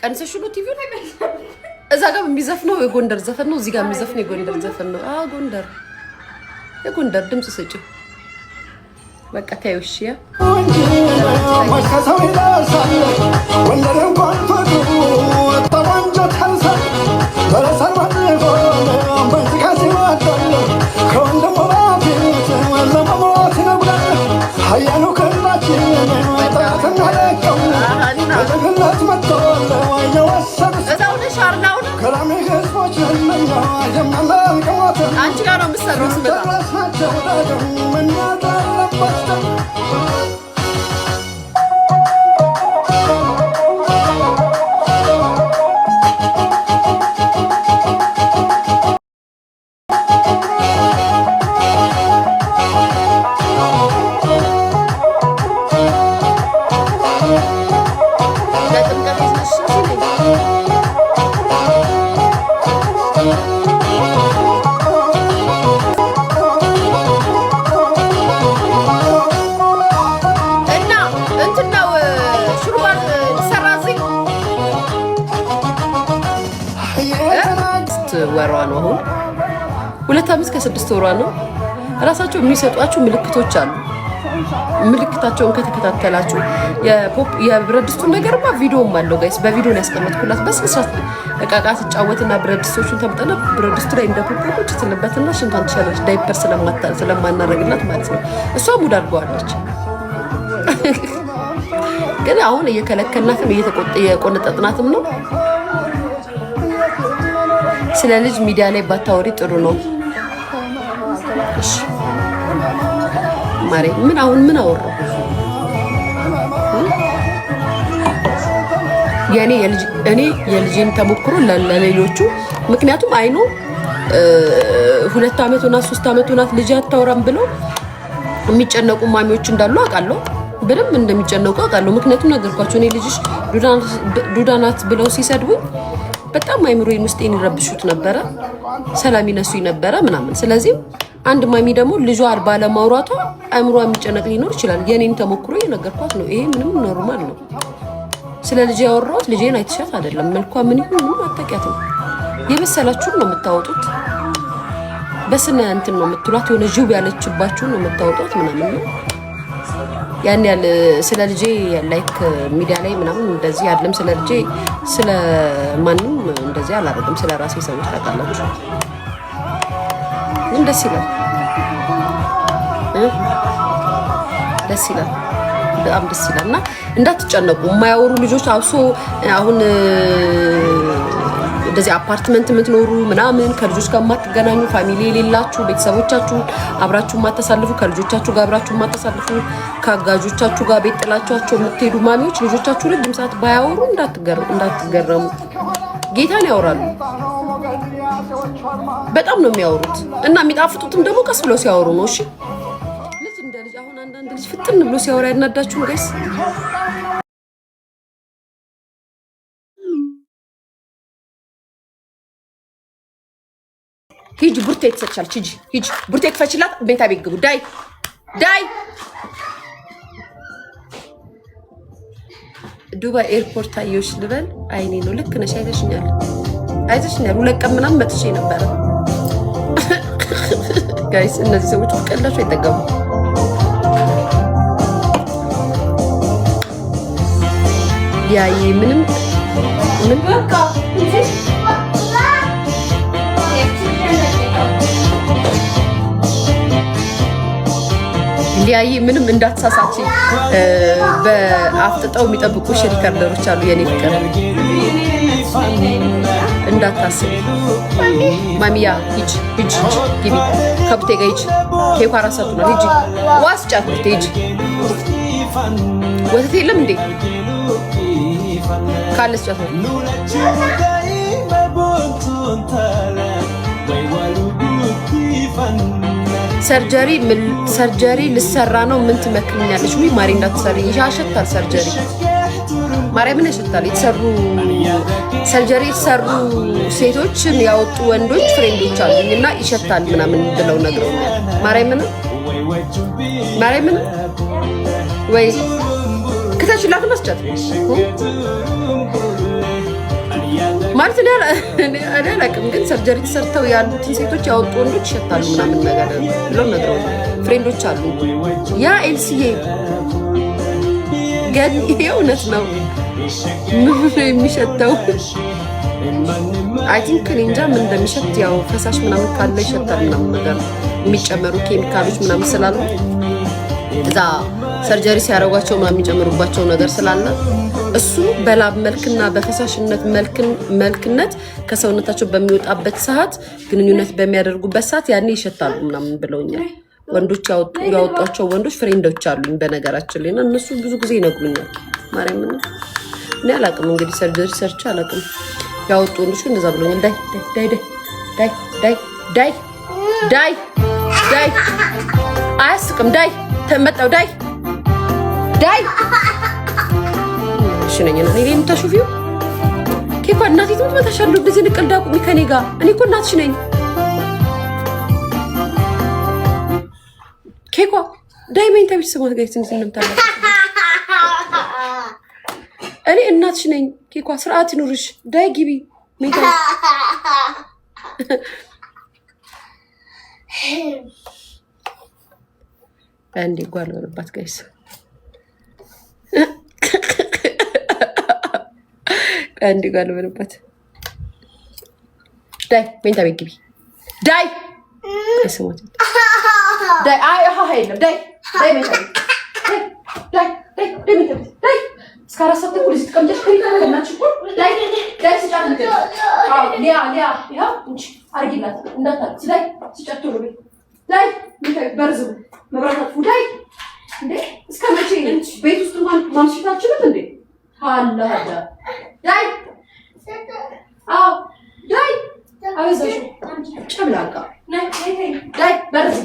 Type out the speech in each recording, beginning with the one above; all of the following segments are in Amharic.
ቀንሰሽ ነው ቲቪው እዛ ጋር የሚዘፍነው የጎንደር ዘፈን ነው። እዚህ ጋር የሚዘፍነው የጎንደር ዘፈን ነው። ጎንደር የጎንደር ድምጽ ስጪ በቃ ታዩሽ ያ አንቺ ጋር ነው የምትሰራው ስመጣ ወሯ ነው። አሁን 2 ዓመት ከ6 ወሯ ነው። ራሳቸው የሚሰጧቸው ምልክቶች አሉ። ምልክታቸውን ከተከታተላችሁ የብረት ድስቱን ነገርማ ቪዲዮም አለው ጋይስ። በቪዲዮ ነው ያስቀመጥኩላት። በስንት እቃቃ ትጫወትና ብረት ድስቶቹን ተምጠና ብረት ድስቱ ላይ እንደ ፖፖች ትልበትና ሽንቷን ትሸለች። ዳይፐር ስለማናረግላት ማለት ነው። እሷ ሙድ አድርገዋለች። ግን አሁን እየከለከልናትም እየቆነጠጥናትም ነው። ስለ ልጅ ሚዲያ ላይ ባታወሪ ጥሩ ነው። እሺ ማሬ ምን አወራው? እኔ የልጅን ተሞክሮ ለሌሎቹ ምክንያቱም አይኑ 2 ዓመት ሆና 3 ዓመት ሆናት ልጅ አታወራም ብለው የሚጨነቁ ማሚዎች እንዳሉ አውቃለሁ። በደንብ እንደሚጨነቁ አውቃለሁ። ምክንያቱም ነገርኳቸው። እኔ ልጅሽ ዱዳናት ብለው ሲሰድቡኝ በጣም አይምሮዬን ውስጤን ይረብሹት ነበረ፣ ሰላም ይነሱኝ ነበረ ምናምን። ስለዚህ አንድ ማሚ ደግሞ ልጇ ባለማውራቷ አይምሯ የሚጨነቅ ሊኖር ይችላል። የኔን ተሞክሮ እየነገርኳት ነው። ይሄ ምንም ኖርማል ነው። ስለ ልጅ ያወራሁት ልጄን አይተሻት አይደለም። መልኳ ምን ይሁን ምን አታውቂያትም። የበሰላችሁን ነው የምታወጡት። በስነ እንትን ነው የምትሏት። የሆነ ጅብ ያለችባችሁን ነው የምታወጡት ምናምን ነው። ያን ያለ ስለ ልጄ ላይክ ሚዲያ ላይ ምናምን እንደዚህ አይደለም። ስለ ልጄ ስለ ማንም እንደዚህ አላደርግም። ስለ ራሴ ሰዎች ታውቃላችሁ። ግን ደስ ይላል፣ ደስ ይላል፣ በጣም ደስ ይላል። እና እንዳትጨነቁ የማያወሩ ልጆች አብሶ አሁን እንደዚህ አፓርትመንት የምትኖሩ ምናምን ከልጆች ጋር የማትገናኙ ፋሚሊ የሌላችሁ ቤተሰቦቻችሁ አብራችሁ የማታሳልፉ ከልጆቻችሁ ጋር አብራችሁ የማታሳልፉ ከአጋጆቻችሁ ጋር ቤት ጥላችኋቸው የምትሄዱ ማሚዎች ልጆቻችሁ ረጅም ሰዓት ባያወሩ እንዳትገረሙ። ጌታን ያወራሉ፣ በጣም ነው የሚያወሩት እና የሚጣፍጡትም ደግሞ ቀስ ብለው ሲያወሩ ነው። እሺ ልጅ እንደ ልጅ አሁን አንዳንድ ልጅ ፍጥን ብሎ ሲያወራ ያናዳችሁ ጋይስ። ሂጂ ቡርቴ ትፈቻለች። ሂጂ ቡርቴ ትፈችላት። ቤታ ቤት ግቡ። ዳይ ዱባይ ኤርፖርት አየሁሽ ልበል። አይኔ ነው። ልክ ነሽ። አይተሽኛል። 2 ቀን ምናምን መጥቼ ነበረ ጋይስ። እነዚህ ሰዎች ቀላቸው አይጠቀሙ። ያይ ምንም በቃ ሊያይ ምንም እንዳትሳሳቺ በአፍጥጠው የሚጠብቁሽ ሪከርደሮች አሉ። የኔ ፍቅር እንዳታስቢ ማሚያ። ሂጂ ግቢ ከብቴ ጋር ሂጂ። ኬኳ ራሳቱ ነው። ሂጂ ዋስ ጫት ብቴ ሂጂ። ወተት የለም እንዴ? ካለስ ጫት ነው። ሰርጀሪ ልሰራ ነው። ምን ትመክርኛለች? ወይ ማሪ እንዳትሰሪ ይሻሽታል። ሰርጀሪ ማርያምን ያሽታል። ሰርጀሪ የተሰሩ ሴቶችን ያወጡ ወንዶች ፍሬንዶች አሉኝና ይሸታል ምናምን ብለው ነግረውኛል። ማርያምን ወይ ከተችላት መስጨት ማለት እኔ አላውቅም፣ ግን ሰርጀሪ ተሰርተው ያሉትን ሴቶች ያወጡ ወንዶች ይሸታሉ ምናምን ነገር ብለው ነግረው ፍሬንዶች አሉ። ያ ኤልሲዬ ግን ይሄ እውነት ነው። ምን የሚሸተው አይ ቲንክ እኔ እንጃ ምን እንደሚሸት ያው ፈሳሽ ምናምን ካለ ይሸታል ምናምን ነገር የሚጨመሩ ኬሚካሎች ምናምን ስላሉ እዛ ሰርጀሪ ሲያደርጓቸው ምናምን የሚጨምሩባቸው ነገር ስላለ እሱ በላብ መልክና በፈሳሽነት መልክነት ከሰውነታቸው በሚወጣበት ሰዓት ግንኙነት በሚያደርጉበት ሰዓት ያኔ ይሸታሉ ምናምን ብለውኛል። ወንዶች ያወጧቸው ወንዶች ፍሬንዶች አሉኝ በነገራችን ላይ እና እነሱ ብዙ ጊዜ ይነግሩኛል። ማርያምን እኔ አላውቅም እንግዲህ ሰርጀሪ ሰርቼ አላውቅም። ያወጡ ወንዶች እንደዛ ብለውኛል። ዳይ ዳይ ዳይ ዳይ ዳይ ዳይ ዳይ አያስቅም። ዳይ ተመጣው ዳይ ዳይ እሺ ነኝ እና እኔን ተሹፊው ኬኳ እናቴ ትመታሻለሁ። እንደዚህ ንቀልዳ ቁሚ ከኔ ጋር እኔ እኮ እናትሽ ነኝ። ኬኳ ዳይ ሜን ተብሽ ስሞት ጋር ትንሽ እንምታለ እኔ እናትሽ ነኝ። ኬኳ ስርዓት ይኑርሽ። ዳይ ግቢ ሜታ አንዴ ጓል ወለባት ጋይስ አንዴ ጓል ወለባት ዳይ ሜታ ቤት ግቢ ዳይ ስሞት ዳይ አይ አይደለም ዳይ ዳይ ሜታ ዳይ ዳይ ዳይ ሜታ ዳይ ስካራሰተ ፖሊስ ተቀምጠሽ ከናችሁ ዳይ ዳይ ስጫት ነገር አው ሊያ ይሄው እንጂ አርጊላት እንዳታች ዳይ ስጫት ነው ዳይ ሜታ በርዙ መብራታት ዳይ እንዴ እስከ መቼ ቤት ውስጥ ማምሽታችሁት እንዴ አላህ ዳይ አው ዳይ አበዛሽ ጨምላቃ ዳይ በርዚ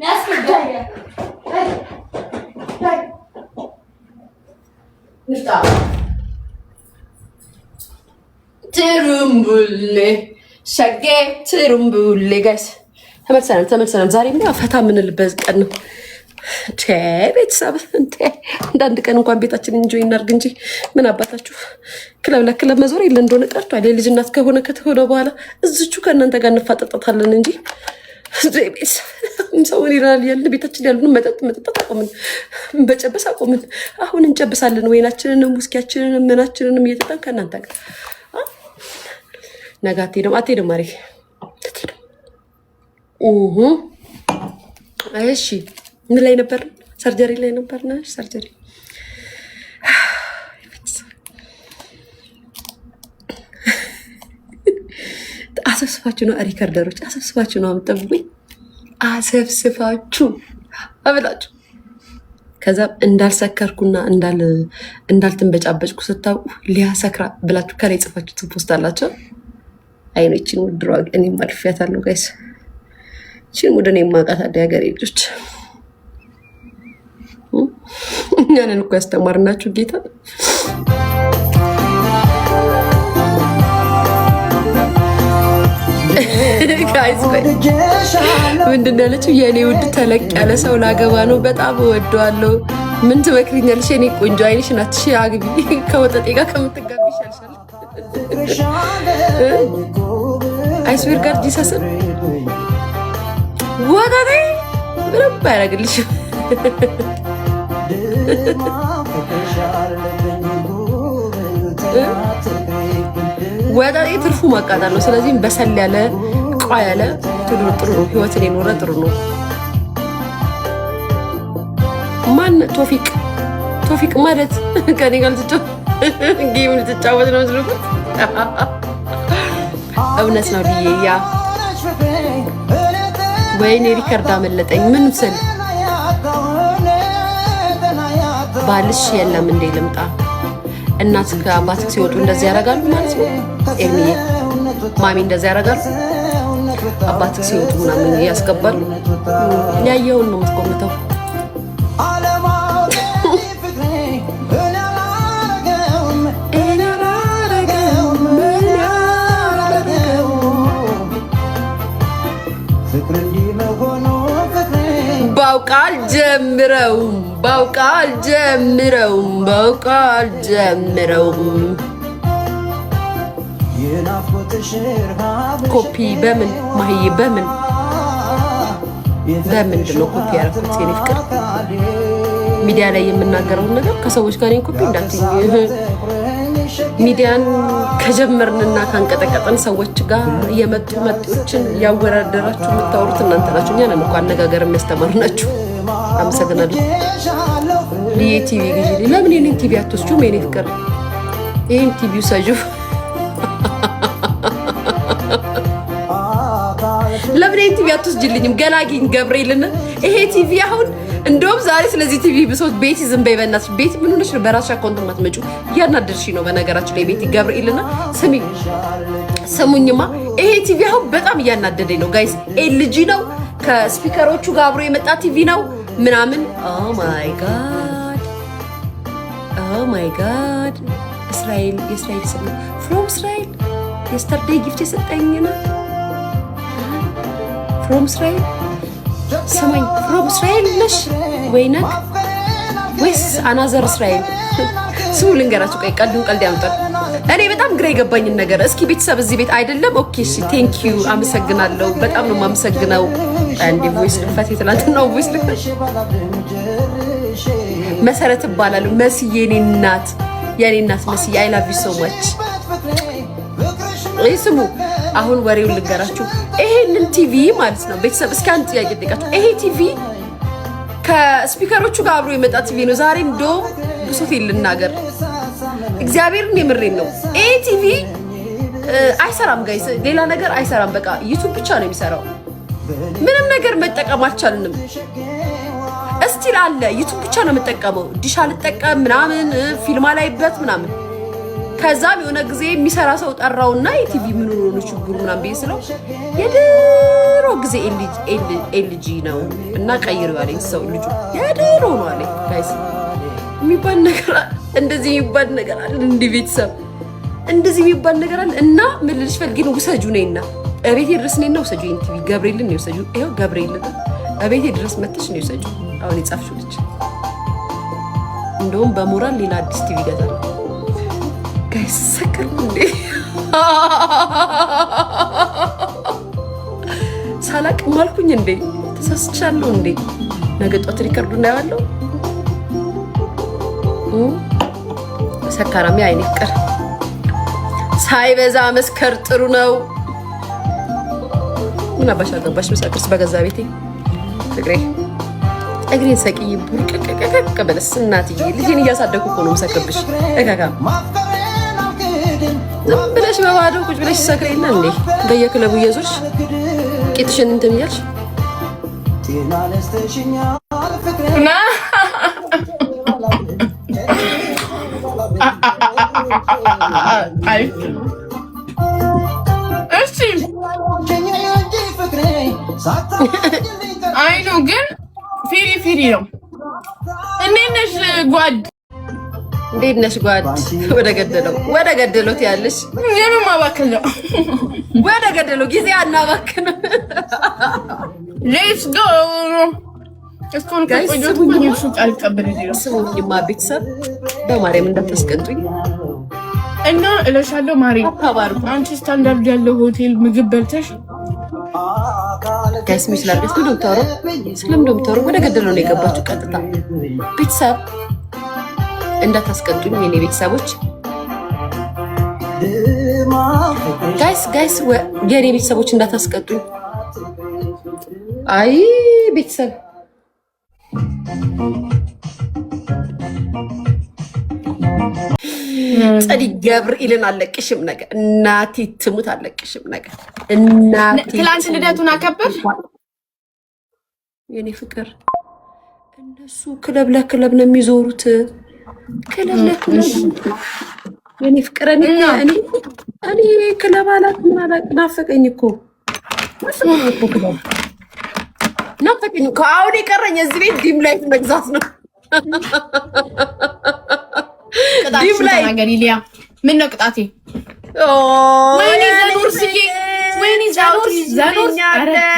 ዳይ ዳይ ንፍጣ ትሩምቡሌ ሸጌ ትሩምቡሌ ጋይስ ተመልሰናል። ዛሬ ምን ፈታ የምንልበት ቀን ነው። ቤተሰብ አንዳንድ ቀን እንኳን ቤታችን እንጆይ እናድርግ እንጂ ምን አባታችሁ ክለብ ለክለብ መዞር የለ እንደሆነ ቀርቷል። የልጅ እናት ከተሆነ በኋላ እዝቹ ከእናንተ ጋር እንፋጠጣታለን እንጂ ሰውን ይላል ያለ ቤታችን ያሉን መጠጣት አቆምን፣ በጨበስ አቆምን። አሁን እንጨብሳለን። ወይናችንንም ውስኪያችንንም ምናችንንም እየጠጣን ከእናንተ ጋር ነገ አትሄድም ማሪ አትሄድም። እሺ ምን ላይ ነበር? ሰርጀሪ ላይ ነበር። ሰርጀሪ አሰብስፋችሁ ነው ሪከርደሮች፣ አሰብስፋችሁ ነው አምጠብቁኝ፣ አሰብስፋችሁ አበላችሁ። ከዛ እንዳልሰከርኩና እንዳልተንበጫበጭኩ ስታውቁ ሊያሰክራ ብላችሁ ከላይ ጽፋችሁ ትፖስታላችሁ። አይኖችን ውድሮ እኔ ማልፊያታለሁ ጋይስ። እቺን ሙድ ነው የማውቃት አደ ሀገሬ ልጆች እኛንን እኮ ያስተማርናችሁ ጌታ ጋይስ። ምንድን ነው ያለችው? የእኔ ውድ ተለቅ ያለ ሰው ላገባ ነው፣ በጣም እወደዋለሁ። ምን ትመክሪኛለሽ? የእኔ ቆንጆ አይንሽ ናትሽ፣ አግቢ። ከወጠጤ ጋር ከምትጋቢ ይሻልሻል። አይስዌር ጋር ጂሰስን ወጠጤ ምንም አያደርግልሽም። ወጠጤ ትርፉ ማቃጠል ነው። ስለዚህም በሰል ያለ ቋ ያለ ጥሩ ነው። ህይወትን የኖረ ጥሩ ነው። ማን ቶፊቅ ማለት ከኔ ጋር ጌም ልትጫወት ነው ዝሩት። እውነት ነው ልዬ ያ ወይኔ ሪከርድ አመለጠኝ። ምን ስል ባልሽ የለም እንዴ ልምጣ? እናት ከአባትህ ሲወጡ እንደዚህ ያደርጋሉ ማለት ነው። ኤርሚዬ ማሚ እንደዚህ ያደርጋሉ። አባትህ ሲወጡ ምናምን ያስገባሉ። ያየውን ነው የምትቆምተው። ባውቃል ኮፒ በምን ማህዬ በምንድን ነው ኮፒ ያደረኩት? የኔ ፍቅር ሚዲያ ላይ የምናገረውን ነገር ከሰዎች ጋር እኔን ኮፒ እንዳትኝ። ሚዲያን ከጀመርንና ካንቀጠቀጠን ሰዎች ጋር የመጡ መጤዎችን ያወዳደራችሁ የምታወሩት እናንተ ናችሁ። እኛ ነን እኮ አነጋገር የሚያስተማሩ ናችሁ። አመሰግናለሁ። ቲቪ ግዢ። ለምን የኔን ቲቪ አትወስጂውም? የኔ ፍቅር ይህን ቲቪ ውሰጂው። ለምን ይህን ቲቪ አትወስጂልኝም? ገላጊኝ ገብርኤልን። ይሄ ቲቪ አሁን እንደውም ዛሬ ስለዚህ ቲቪ ብሶት ቤቲ ዝም በይ በእናትሽ። ቤቲ ምን ሆነሽ ነው በራስሽ አካውንት የማትመጪው? እያናደርሽኝ ነው በነገራችን ላይ ቤቲ ገብርኤልና። ስሙኝማ ይሄ ቲቪ አሁን በጣም እያናደደኝ ነው ጋይስ። ኤልጂ ነው ከስፒከሮቹ ጋር አብሮ የመጣ ቲቪ ነው ምናምን። ኦ ማይ ጋድ እስራኤል፣ የእስራኤል ስም ነው። ፍሮም እስራኤል የስተርዴይ ጊፍት የሰጠኝ ነው። ፍሮም እስራኤል ስሙኝ፣ ፍሮም እስራኤል ነሽ ወይነክ ወይስ አናዘር እስራኤል? ስሙ ልንገራችሁ። ቆይ ቀልዱን ቀልድ ያምጣል። እኔ በጣም ግራ የገባኝን ነገር እስኪ ቤተሰብ እዚህ ቤት አይደለም። ኦኬ እሺ፣ ቴንክ ዩ አመሰግናለሁ። በጣም ነው የማመሰግነው። አንዴ ቮይስ ልክፈት። የትላንትናው ቮይስ ልክፈት። መሰረት እባላለሁ። መስዬ የኔ እናት መስዬ አይ ላቭ ዩ ሶ ማች። ስሙ አሁን ወሬውን ልንገራችሁ። ይሄንን ቲቪ ማለት ነው ቤተሰብ እስኪ አንድ ጥያቄ ልጠይቃችሁ። ይሄ ቲቪ ከስፒከሮቹ ጋር አብሮ የመጣ ቲቪ ነው። ዛሬ እንደውም ብሶቴን ልናገር፣ እግዚአብሔርን የምሬን ነው። ይሄ ቲቪ አይሰራም ጋይስ፣ ሌላ ነገር አይሰራም። በቃ ዩቱብ ብቻ ነው የሚሰራው። ምንም ነገር መጠቀም አልቻልንም። እስቲል አለ ዩቱብ ብቻ ነው የምጠቀመው። ዲሽ አልጠቀም ምናምን ፊልም አላይበት ምናምን። ከዛም የሆነ ጊዜ የሚሰራ ሰው ጠራውና የቲቪ ምን ሆኖ ነው ችግሩ ምናምን ብዬ ስለው የድሮ ጊዜ ኤልጂ ነው እና ቀይሩ ያለኝ ሰው ልጁ የድሮ ነው አለኝ። ጋይስ የሚባል ነገር እንደዚህ የሚባል ነገር አለ እንደ ቤተሰብ እንደዚህ የሚባል ነገር አለ። እና ምን ልልሽ ፈልጌ ነው ውሰጁ ነይና እቤቴ ድረስ ነይና ውሰጁ። ይሄን ቲቪ ገብርኤልን ነው ውሰጁ። ይሄው ገብርኤልን እቤቴ ድረስ መጥተሽ ነው ውሰጁ። አሁን የጻፍሽው ልጅ እንደውም በሞራል ሌላ አዲስ ቲቪ ገዛል። ጋይስ ሰከር እንዴ ሳላቅ ማልኩኝ እንዴ ተሳስቻለሁ እንዴ? ነገ ጧት ሪከርዱ እንዳይዋለው ሰካራሚ አይኔ ፍቅር ሳይበዛ መስከር ጥሩ ነው። ምን አባሽ አገባሽ መሳከርስ በገዛ ቤቴ ፍቅሬ እግሬን ሰቅይ ቡርቅቅቅቅ በለስ እናትዬ ልጄን እያሳደኩ እኮ ነው መሰክርብሽ። እካካ ዝም ብለሽ በባዶ ቁጭ ብለሽ ሰክሬና እንዴ በየክለቡ እየዞርሽ ቂጥሽን እንትን እያልሽ አይ ነው ግን ፊሪ ነው። እንዴት ነሽ ጓድ? እንዴት ነሽ ጓድ? ወደ ገደለው ትያለሽ። የምን ማባከል ነው? ወደ ገደለው ጊዜ አናባክን። ሌትስ ጎ እስኮን ቆይቶ ቆይቶ አልቀበልኝ። ስሙኝማ ቤተሰብ በማርያም እንዳታስቀጡኝ እና እለሻለሁ ማሪ። አንቺ ስታንዳርድ ያለው ሆቴል ምግብ በልተሽ ጋይስ ሚስላል ቤት ስለምንድነው ወደ ገደለው ነው የገባችሁ ቀጥታ። ቤተሰብ እንዳታስቀጡኝ የኔ ቤተሰቦች። ጋይስ የኔ ቤተሰቦች እንዳታስቀጡኝ። አይ ቤተሰብ ጸዲ ገብርኤልን አለቅሽም ነገር እናቴ ትሙት አለቅሽም ነገር እናቴ። ትላንት ልደቱን አከበር የኔ ፍቅር። እነሱ ክለብ ለክለብ ነው የሚዞሩት። ክለብ ለክለብ የኔ ፍቅር። እኔ ክለብ አላት ምን አላት ናፈቀኝ እኮ ናፈቀኝ እኮ። አሁን የቀረኝ እዚህ ቤት ዲም ላይት መግዛት ነው። ቅጣትሽ ተናገሪ ሊያ። ምን ነው ቅጣቴ? ወይኔ ዘኑር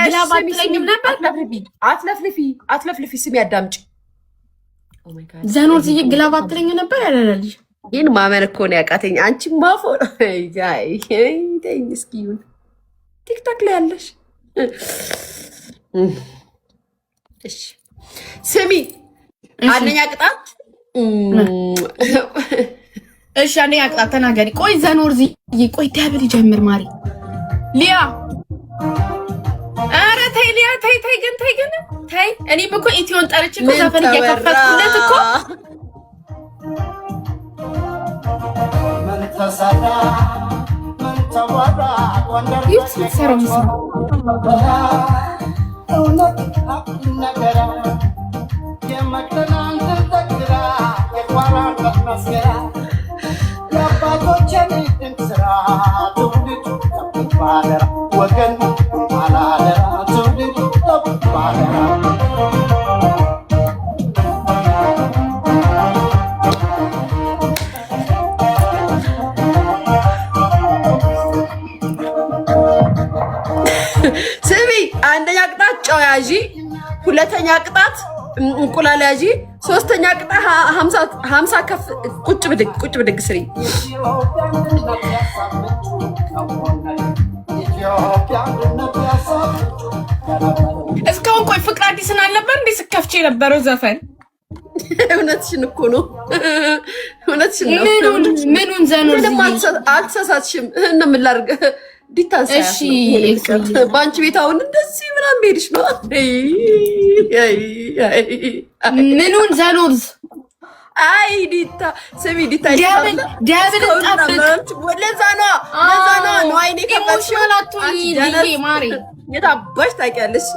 ግላብ አትለኝም ነበር። አትለፍልፊ ስሚ አዳምጪ። ዘኑር ግላብ አትለኝም ነበር ያለልሽ ይህን ማመን እኮ ነው ያቃተኝ። አንቺ ማፎ ተይኝ እስኪ ይሁን ቲክቶክ ላይ ያለሽ። እሺ ስሚ፣ አንደኛ ቅጣት እሺ፣ አንደኛ ቅጣት ተናገሪ። ቆይ ዘኖርዚ ቆይ ደብል ይጀምር ማሪ ሊያ። ኧረ ተይ ሊያ ተይ ግን ተይ። እኔም እኮ ኢትዮን ጠርቼ እኮ ዘፈን እየከፈትኩለት እኮ ስሚ፣ አንደኛ ቅጣት ጨው ያዢ፣ ሁለተኛ ቅጣት እንቁላል ያዢ፣ ሶስተኛ ቅጣት 50 ከፍ ቁጭ ብድግ ስሪ። እስካሁን ቆይ ፍቅር አዲስን አልነበር እንዴ ስከፍቼ የነበረው ዘፈን? እውነትሽን እኮ ነው። እውነትሽን ነው። ምኑን ዘኖር አልተሳሳትሽም። ምን ላድርግ ዲታንስ። እሺ በአንቺ ቤት አሁን እንደዚህ ምናምን ሄድሽ ነው። ምኑን ዘኖርዝ? አይ ዲታ ስሚ፣ ዲታ ደብል ጣፍጥ ለዛ ነው አይኔ ከፈትሽ ማሪ የታባሽ ታውቂያለሽ።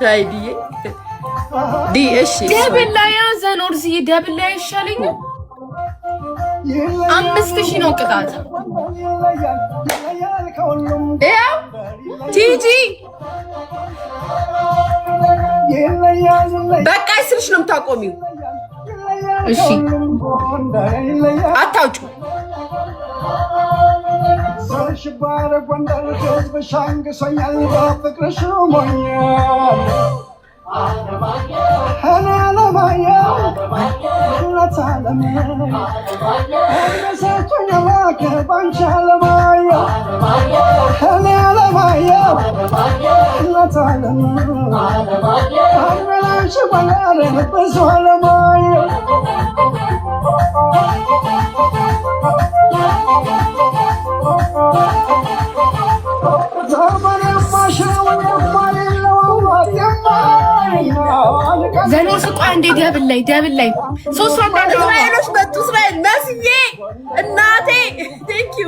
አይ ዲ እሺ ደብል ላይ ዘኖርዝ ደብል ላይ አይሻለኝም? 5000 ነው ቅጣት። ያው ቲጂ በቃ ስልሽ ነው የምታቆሚው። እሺ አታውጩ። ሽባረ ጎንደር ህዝብ ሻንግሶኛል በፍቅርሽ ሞኛል ዘኖር ስቋ እንደ ደብል ላይ ሶስት አንድ እስራኤሎች መጡ። እስራኤል መስዬ እናቴ ቴንክ ዩ